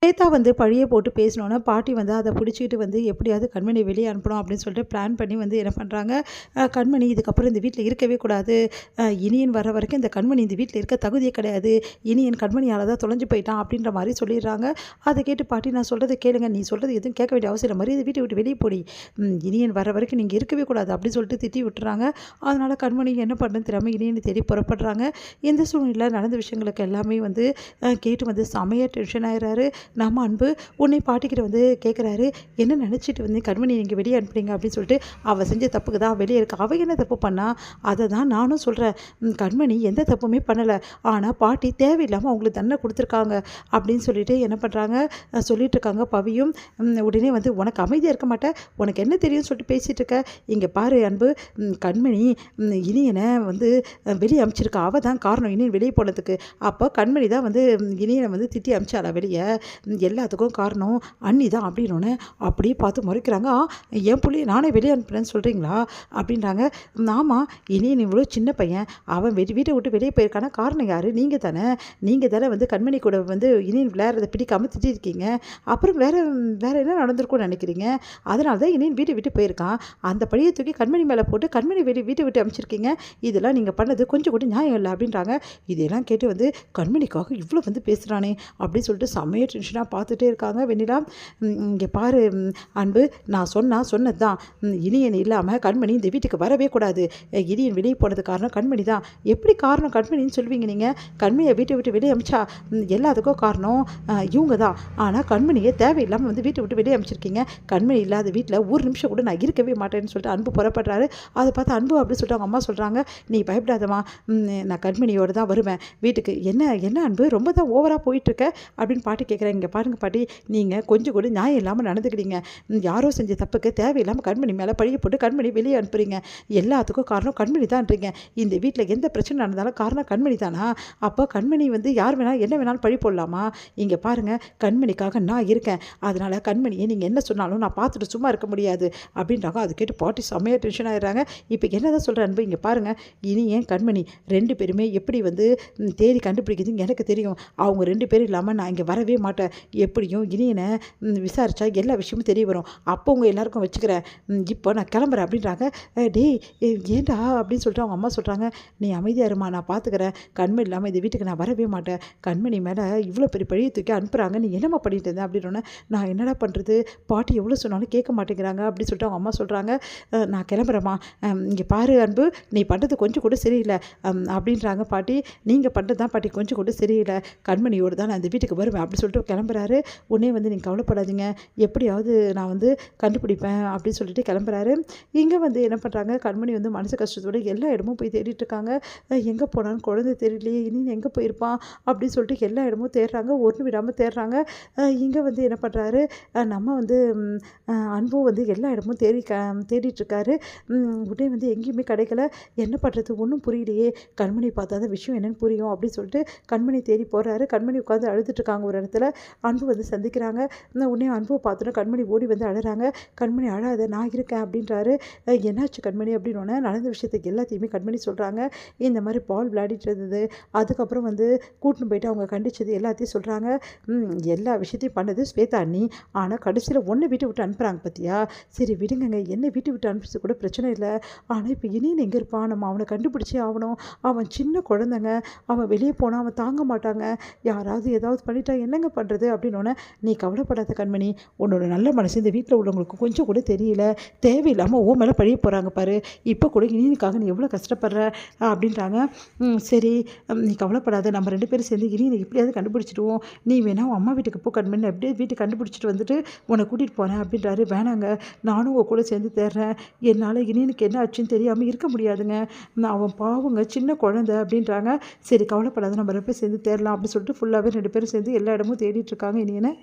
ஸ்வேதா வந்து பழிய போட்டு பேசினோன்னே பாட்டி வந்து அதை பிடிச்சிக்கிட்டு வந்து எப்படியாவது கண்மணி வெளியே அனுப்பணும் அப்படின்னு சொல்லிட்டு பிளான் பண்ணி வந்து என்ன பண்ணுறாங்க, கண்மணி இதுக்கப்புறம் இந்த வீட்டில் இருக்கவே கூடாது, இனியன் வர வரைக்கும் இந்த கண்மணி இந்த வீட்டில் இருக்க தகுதியே கிடையாது, இனியன் கண்மணியால் தான் தொலைஞ்சு போயிட்டான் அப்படின்ற மாதிரி சொல்லிடுறாங்க. அதை கேட்டு பாட்டி நான் சொல்கிறத கேளுங்க, நீ சொல்கிறது எதுவும் கேட்க வேண்டிய அவசியம் மாதிரி இந்த வீட்டை விட்டு வெளியே போடி, இனியன் வர வரைக்கும் நீங்கள் இருக்கவே கூடாது அப்படின்னு சொல்லிட்டு திட்டி விட்டுறாங்க. அதனால் கண்மணி என்ன பண்ணுன்னு தெரியாமல் இனியனை தேடி புறப்படுறாங்க. இந்த சூழ்நிலையில் நடந்த விஷயங்களுக்கு எல்லாமே வந்து கேட்டு வந்து செமையாக டென்ஷன் ஆகிறாரு. நம்ம அன்பு உன்னை பாட்டிக்கிட்ட வந்து கேட்குறாரு, என்ன நினச்சிட்டு வந்து கண்மணி நீங்கள் வெளியே அனுப்புறீங்க அப்படின்னு சொல்லிட்டு, அவள் செஞ்ச தப்புக்கு தான் வெளியே இருக்கு, அவள் என்ன தப்பு பண்ணா அதை தான் நானும் சொல்கிறேன், கண்மணி எந்த தப்புமே பண்ணலை, ஆனால் பாட்டி தேவையில்லாமல் அவங்களுக்கு தண்டனை கொடுத்துருக்காங்க அப்படின்னு சொல்லிட்டு என்ன பண்ணுறாங்க சொல்லிட்டு இருக்காங்க. பவியும் உடனே வந்து உனக்கு அமைதியாக இருக்க மாட்டேன், உனக்கு என்ன தெரியும்னு சொல்லிட்டு பேசிகிட்டு இருக்க, இங்கே பாரு அன்பு, கண்மணி இனியனை வந்து வெளியே அனுப்பிச்சிருக்கா, அவள் தான் காரணம் இனியன் வெளியே போனதுக்கு, அப்போ கண்மணி தான் வந்து இனியனை வந்து திட்டி அனுப்பிச்சாளா வெளியே, எல்லாத்துக்கும் காரணம் அண்ணி தான் அப்படின்னோடனே அப்படியே பார்த்து முறைக்கிறாங்க. என் பிள்ளைய நானே வெளியே அனுப்புறேன்னு சொல்கிறீங்களா அப்படின்றாங்க. ஆமாம், இனியன் இவ்வளோ சின்ன பையன், அவன் வீட்டை விட்டு வெளியே போயிருக்கான காரணம் யார், நீங்கள் தானே வந்து கண்மணி கூட வந்து இனியன் விளையாடுறதை பிடிக்காமல் திட்டிருக்கீங்க, அப்புறம் வேறு என்ன நடந்திருக்கும்னு நினைக்கிறீங்க, அதனால தான் இனியன் வீட்டை விட்டு போயிருக்கான், அந்த பழியை தூக்கி கண்மணி மேலே போட்டு கண்மணி வீட்டை விட்டு அமைச்சிருக்கீங்க, இதெல்லாம் நீங்கள் பண்ணது கொஞ்சம் கூட நியாயம் இல்லை அப்படின்றாங்க. இதெல்லாம் கேட்டு வந்து கண்மணிக்காக இவ்வளோ வந்து பேசுகிறானே அப்படின்னு சொல்லிட்டு செம்மையாக டென்ஷனாக பார்த்துட்டே இருக்காங்க. வெண்ணிலா, இங்கே பாரு அன்பு, நான் சொன்னது தான், இனியன் இல்லாமல் கண்மணி இந்த வீட்டுக்கு வரவே கூடாது, இனியன் வெளியே போனது காரணம் கண்மணி தான், எப்படி காரணம் கண்மணின்னு சொல்வீங்க நீங்கள், கண்மணியை வீட்டை விட்டு வெளியே அமிச்சா எல்லாத்துக்கும் காரணம் இவங்க தான், ஆனால் கண்மணியை தேவையில்லாமல் வந்து வீட்டை விட்டு வெளியே அமைச்சிருக்கீங்க, கண்மணி இல்லாத வீட்டில் ஒரு நிமிஷம் கூட நான் இருக்கவே மாட்டேன்னு சொல்லிட்டு அன்பு புறப்படுறாரு. அதை பார்த்து அன்பு அப்படின்னு சொல்லிட்டு அவங்க அம்மா சொல்கிறாங்க, நீ பயப்படாதம்மா, நான் கண்மணியோடு தான் வருவேன் வீட்டுக்கு, என்ன அன்பு ரொம்ப தான் ஓவராக போயிட்டுருக்க அப்படின்னு பாட்டி கேட்குறேன். இங்கே பாருங்கள் பாட்டி, நீங்கள் கொஞ்சம் கூட நியாயம் இல்லாமல் நடந்துக்கிறீங்க, யாரோ செஞ்ச தப்புக்கு தேவையில்லாமல் கண்மணி மேலே பழிய போட்டு கண்மணி வெளியே அனுப்புறீங்க, எல்லாத்துக்கும் காரணம் கண்மணி தான்றீங்க, இந்த வீட்டில் எந்த பிரச்சனை நடந்தாலும் காரணம் கண்மணி தானா, அப்போ கண்மணி வந்து யார் வேணாலும் என்ன வேணாலும் பழி போடலாமா, இங்கே பாருங்கள் கண்மணிக்காக நான் இருக்கேன், அதனால் கண்மணியை நீங்கள் என்ன சொன்னாலும் நான் பார்த்துட்டு சும்மா இருக்க முடியாது அப்படின்றாங்க. அது கேட்டு பாட்டி செம்மையாக டென்ஷன் ஆகிடுறாங்க. இப்போ என்ன தான் சொல்கிறேன் அன்பு, இங்கே பாருங்கள், இனி ஏன் கண்மணி ரெண்டு பேருமே எப்படி வந்து தேடி கண்டுபிடிக்குதுன்னு எனக்கு தெரியும், அவங்க ரெண்டு பேரும் இல்லாமல் நான் இங்கே வரவே மாட்டேன், எப்படியும் இனியனை விசாரித்தா எல்லா விஷயமும் தெரிய வரும், அப்போ உங்கள் எல்லாருக்கும் வச்சுக்கிறேன், இப்போ நான் கிளம்புறேன் அப்படின்றாங்க. டேய் ஏண்டா அப்படின்னு சொல்லிட்டு அவங்க அம்மா சொல்கிறாங்க, நீ அமைதியாக இருமா, நான் பார்த்துக்கிறேன், கண்மணி இல்லாமல் இந்த வீட்டுக்கு நான் வரவே மாட்டேன், கண்மணி மேலே இவ்வளோ பெரிய பழியை தூக்கி அனுப்புகிறாங்க, நீ என்னம்மா பண்ணிட்டு இருந்தேன் அப்படின்னோடனே, நான் என்னடா பண்ணுறது, பாட்டி எவ்வளோ சொன்னாலும் கேட்க மாட்டேங்கிறாங்க அப்படின்னு சொல்லிட்டு அவங்க அம்மா சொல்கிறாங்க. நான் கிளம்புறேம்மா, இங்கே பாரு அன்பு, நீ பண்ணுறது கொஞ்சம் கூட சரியில்லை அப்படின்றாங்க பாட்டி. நீங்கள் பண்ணுறது தான் பாட்டி கொஞ்சம் கூட சரியில்லை, கண்மணியோடு தான் நான் இந்த வீட்டுக்கு வருவேன் அப்படி சொல்லிட்டு கிளம்புறாரு. உடனே வந்து நீங்கள் கவலைப்படாதீங்க, எப்படியாவது நான் வந்து கண்டுபிடிப்பேன் அப்படின்னு சொல்லிட்டு கிளம்புறாரு. இங்கே வந்து என்ன பண்ணுறாங்க, கண்மணி வந்து மனசு கஷ்டத்தோடு எல்லா இடமும் போய் தேடிட்டு இருக்காங்க. எங்கே போனான்னு குழந்தை தெரியலையே, இனி எங்கே போயிருப்பான் அப்படின்னு சொல்லிட்டு எல்லா இடமும் தேடுறாங்க, ஒன்று விடாமல் தேடுறாங்க. இங்கே வந்து என்ன பண்ணுறாரு, நம்ம வந்து அன்பும் வந்து எல்லா இடமும் தேடிட்டுருக்காரு. உடனே வந்து எங்கேயுமே கிடைக்கல, என்ன பண்ணுறது ஒன்றும் புரியலையே, கண்மணி பார்த்தா தான் விஷயம் என்னென்னு புரியும் அப்படின்னு சொல்லிட்டு கண்மணி தேடி போகிறாரு. கண்மணி உட்காந்து அழுதுட்டுருக்காங்க ஒரு இடத்துல. அன்பு வந்து சந்திக்கிறாங்க. உடனே அன்புவை பார்த்தோன்னா கண்மணி ஓடி வந்து அழுறாங்க. கண்மணி அழாத, நான் இருக்கேன் அப்படின்றாரு. என்னாச்சு கண்மணி அப்படின்னோடனே நடந்த விஷயத்துக்கு எல்லாத்தையுமே கண்மணி சொல்கிறாங்க. இந்த மாதிரி பால் விளையாடிட்டு இருந்தது, அதுக்கப்புறம் வந்து கூட்டின்னு போயிட்டு அவங்க கண்டிச்சது எல்லாத்தையும் சொல்கிறாங்க. எல்லா விஷயத்தையும் பண்ணது ஸ்வேதா அண்ணி, ஆனால் கடைசியில் ஒன்றை வீட்டை விட்டு அனுப்புகிறாங்க பார்த்தியா, சரி விடுங்கங்க, என்னை வீட்டை விட்டு அனுப்பிச்சது கூட பிரச்சனை இல்லை, ஆனால் இப்போ இனியன் எங்கே இருப்பான், நம்ம அவனை கண்டுபிடிச்சே ஆகணும், அவன் சின்ன குழந்தைங்க, அவன் வெளியே போனால் அவன் தாங்க மாட்டாங்க, யாராவது ஏதாவது பண்ணிட்டா என்னங்க பண்ணுறது அப்படின்னோடனே, நீ கவலைப்படாத கண்மணி, உன்னோட நல்ல மனசு இந்த வீட்டில் உள்ளவங்களுக்கு கொஞ்சம் கூட தெரியல, தேவையில்லாமல் ஓ மேலே பழிய போகிறாங்க பாரு, இப்போ கூட இனியனுக்காக நீ எவ்வளோ கஷ்டப்படுற அப்படின்றாங்க. சரி நீ கவலைப்படாத, நம்ம ரெண்டு பேரும் சேர்ந்து இனியனை எப்படியாவது கண்டுபிடிச்சிடுவோம், நீ வேணா உன் அம்மா வீட்டுக்கு போ கண்மணி, எப்படியே வீட்டுக்கு கண்டுபிடிச்சிட்டு வந்துட்டு உன்னை கூட்டிகிட்டு போகிறேன் அப்படின்றாரு. வேணாங்க, நானும் உங்கள் கூட சேர்ந்து தேடுறேன், என்னால் இனியனுக்கு என்ன ஆச்சுன்னு தெரியாமல் இருக்க முடியாதுங்க, அவன் பாவங்க சின்ன குழந்தை அப்படின்றாங்க. சரி கவலைப்படாத, நம்ம ரெண்டு பேரும் சேர்ந்து தேடலாம் அப்படின்னு சொல்லிட்டு ஃபுல்லாகவே ரெண்டு பேரும் சேர்ந்து எல்லா இடமும் தேடிட்டு இருக்காங்க இனியனை.